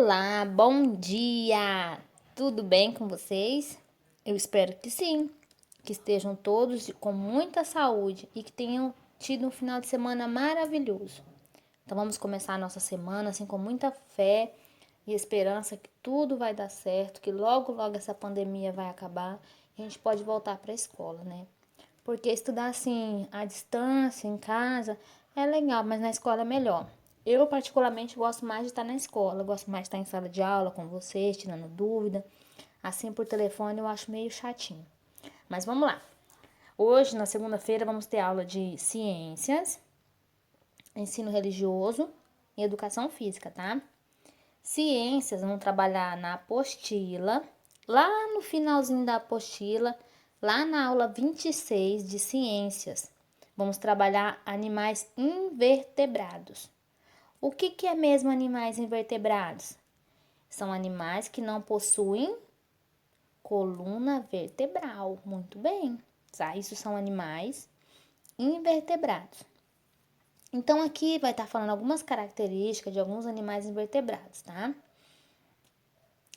Olá, bom dia! Tudo bem com vocês? Eu espero que sim, que estejam todos com muita saúde e que tenham tido um final de semana maravilhoso. Então vamos começar a nossa semana assim com muita fé e esperança que tudo vai dar certo, que logo logo essa pandemia vai acabar e a gente pode voltar para a escola, né? Porque estudar assim à distância, em casa, é legal, mas na escola é melhor. Eu, particularmente, gosto mais de estar na escola, gosto mais de estar em sala de aula com vocês, tirando dúvida. Assim, por telefone, eu acho meio chatinho. Mas vamos lá. Hoje, na segunda-feira, vamos ter aula de ciências, ensino religioso e educação física, tá? Ciências, vamos trabalhar na apostila. Lá no finalzinho da apostila, lá na aula 26 de ciências, vamos trabalhar animais invertebrados. O que é mesmo animais invertebrados? São animais que não possuem coluna vertebral. Muito bem, tá? Isso são animais invertebrados. Então, aqui vai estar falando algumas características de alguns animais invertebrados, tá?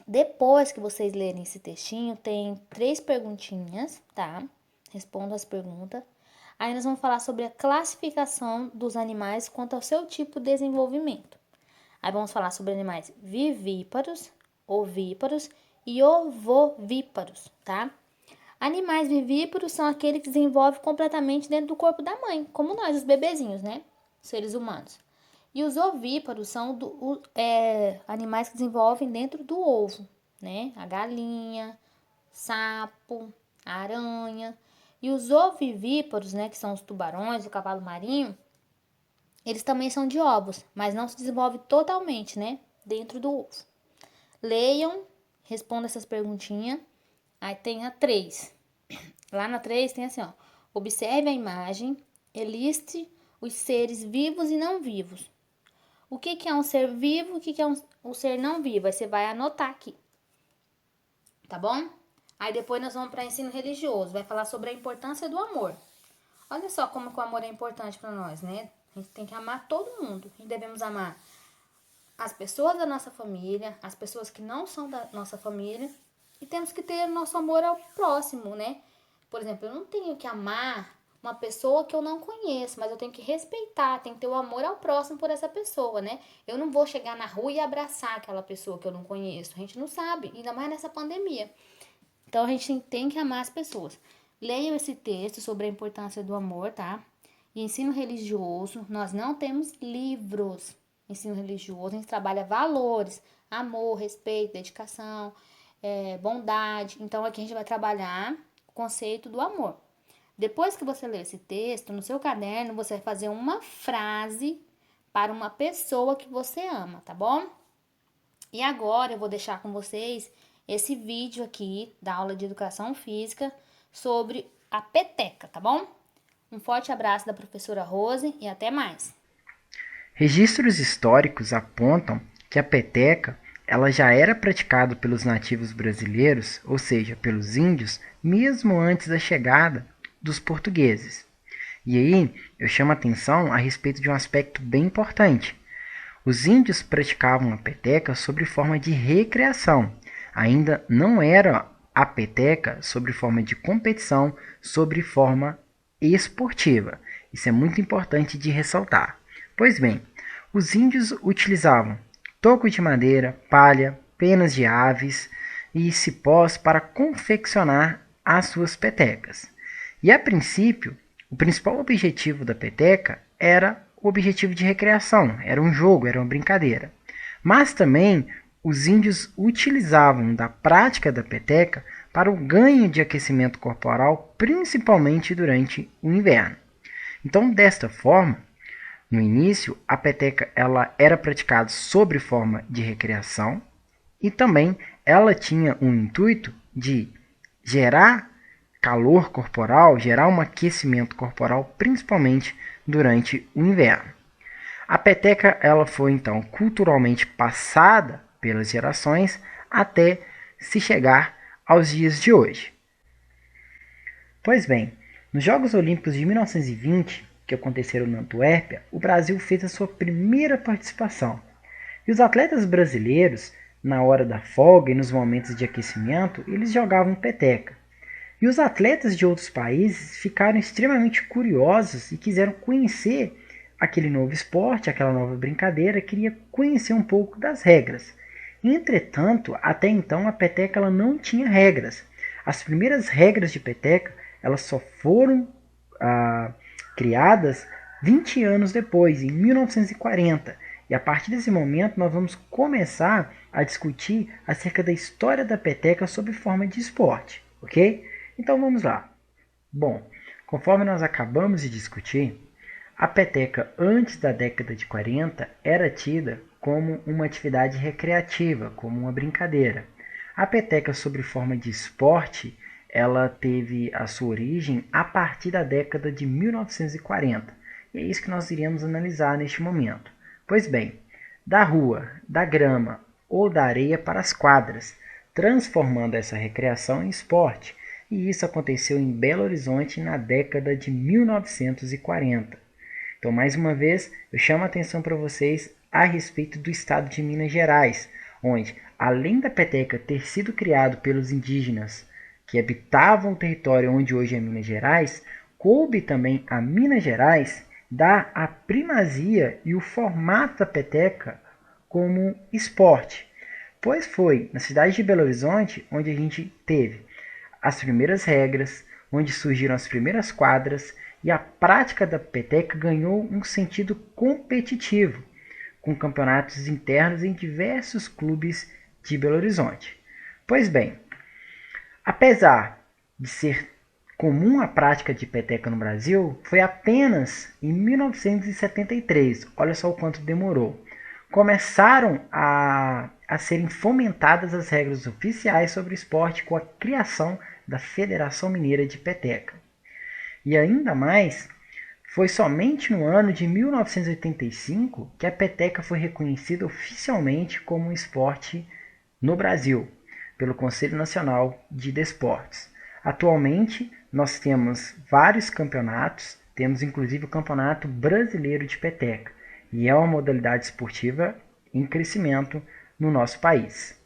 Depois que vocês lerem esse textinho, tem 3 perguntinhas, tá? Respondam as perguntas. Aí nós vamos falar sobre a classificação dos animais quanto ao seu tipo de desenvolvimento. Aí vamos falar sobre animais vivíparos, ovíparos e ovovíparos, tá? Animais vivíparos são aqueles que desenvolvem completamente dentro do corpo da mãe, como nós, os bebezinhos, né? Seres humanos. E os ovíparos são animais que desenvolvem dentro do ovo, né? A galinha, sapo, a aranha. E os ovivíparos, né, que são os tubarões, o cavalo marinho, eles também são de ovos, mas não se desenvolvem totalmente, né, dentro do ovo. Leiam, respondam essas perguntinhas. Aí tem a 3. Lá na 3 tem assim, ó. Observe a imagem, eliste os seres vivos e não vivos. O que é um ser vivo, o que é um ser não vivo? Aí você vai anotar aqui, tá bom? Aí depois nós vamos para ensino religioso, vai falar sobre a importância do amor. Olha só como que o amor é importante para nós, né? A gente tem que amar todo mundo. E devemos amar as pessoas da nossa família, as pessoas que não são da nossa família. E temos que ter nosso amor ao próximo, né? Por exemplo, eu não tenho que amar uma pessoa que eu não conheço, mas eu tenho que respeitar, tenho que ter o amor ao próximo por essa pessoa, né? Eu não vou chegar na rua e abraçar aquela pessoa que eu não conheço. A gente não sabe, ainda mais nessa pandemia. Então a gente tem que amar as pessoas. Leiam esse texto sobre a importância do amor, tá? E ensino religioso, nós não temos livros. Ensino religioso, a gente trabalha valores, amor, respeito, dedicação, bondade. Então aqui a gente vai trabalhar o conceito do amor. Depois que você ler esse texto, no seu caderno, você vai fazer uma frase para uma pessoa que você ama, tá bom? E agora eu vou deixar com vocês esse vídeo aqui da aula de educação física sobre a peteca, tá bom? Um forte abraço da professora Rose e até mais. Registros históricos apontam que a peteca ela já era praticada pelos nativos brasileiros, ou seja, pelos índios, mesmo antes da chegada dos portugueses. E aí eu chamo a atenção a respeito de um aspecto bem importante. Os índios praticavam a peteca sob forma de recreação. Ainda não era a peteca sob forma de competição, sob forma esportiva. Isso é muito importante de ressaltar. Pois bem, os índios utilizavam toco de madeira, palha, penas de aves e cipós para confeccionar as suas petecas. E a princípio, o principal objetivo da peteca era o objetivo de recreação, era um jogo, era uma brincadeira. Mas também os índios utilizavam da prática da peteca para o ganho de aquecimento corporal, principalmente durante o inverno. Então, desta forma, no início, a peteca ela era praticada sob forma de recreação e também ela tinha um intuito de gerar calor corporal, gerar um aquecimento corporal, principalmente durante o inverno. A peteca ela foi então culturalmente passada pelas gerações até se chegar aos dias de hoje. Pois bem, nos Jogos Olímpicos de 1920, que aconteceram na Antuérpia, o Brasil fez a sua primeira participação. E os atletas brasileiros, na hora da folga e nos momentos de aquecimento, eles jogavam peteca. E os atletas de outros países ficaram extremamente curiosos e quiseram conhecer aquele novo esporte, aquela nova brincadeira, queria conhecer um pouco das regras. Entretanto, até então a peteca ela não tinha regras. As primeiras regras de peteca elas só foram criadas 20 anos depois, em 1940. E a partir desse momento nós vamos começar a discutir acerca da história da peteca sob forma de esporte, ok? Então vamos lá. Bom, conforme nós acabamos de discutir, a peteca antes da década de 40 era tida como uma atividade recreativa, como uma brincadeira. A peteca sob forma de esporte, ela teve a sua origem a partir da década de 1940. E é isso que nós iremos analisar neste momento. Pois bem, da rua, da grama ou da areia para as quadras, transformando essa recreação em esporte. E isso aconteceu em Belo Horizonte na década de 1940. Então, mais uma vez, eu chamo a atenção para vocês a respeito do estado de Minas Gerais, onde, além da peteca ter sido criado pelos indígenas que habitavam o território onde hoje é Minas Gerais, coube também a Minas Gerais dar a primazia e o formato da peteca como esporte. Pois foi na cidade de Belo Horizonte onde a gente teve as primeiras regras, onde surgiram as primeiras quadras e a prática da peteca ganhou um sentido competitivo, com campeonatos internos em diversos clubes de Belo Horizonte. Pois bem, apesar de ser comum a prática de peteca no Brasil, foi apenas em 1973, olha só o quanto demorou, começaram a serem fomentadas as regras oficiais sobre o esporte com a criação da Federação Mineira de Peteca. E ainda mais, foi somente no ano de 1985 que a peteca foi reconhecida oficialmente como um esporte no Brasil, pelo Conselho Nacional de Desportos. Atualmente, nós temos vários campeonatos, temos inclusive o Campeonato Brasileiro de Peteca, e é uma modalidade esportiva em crescimento no nosso país.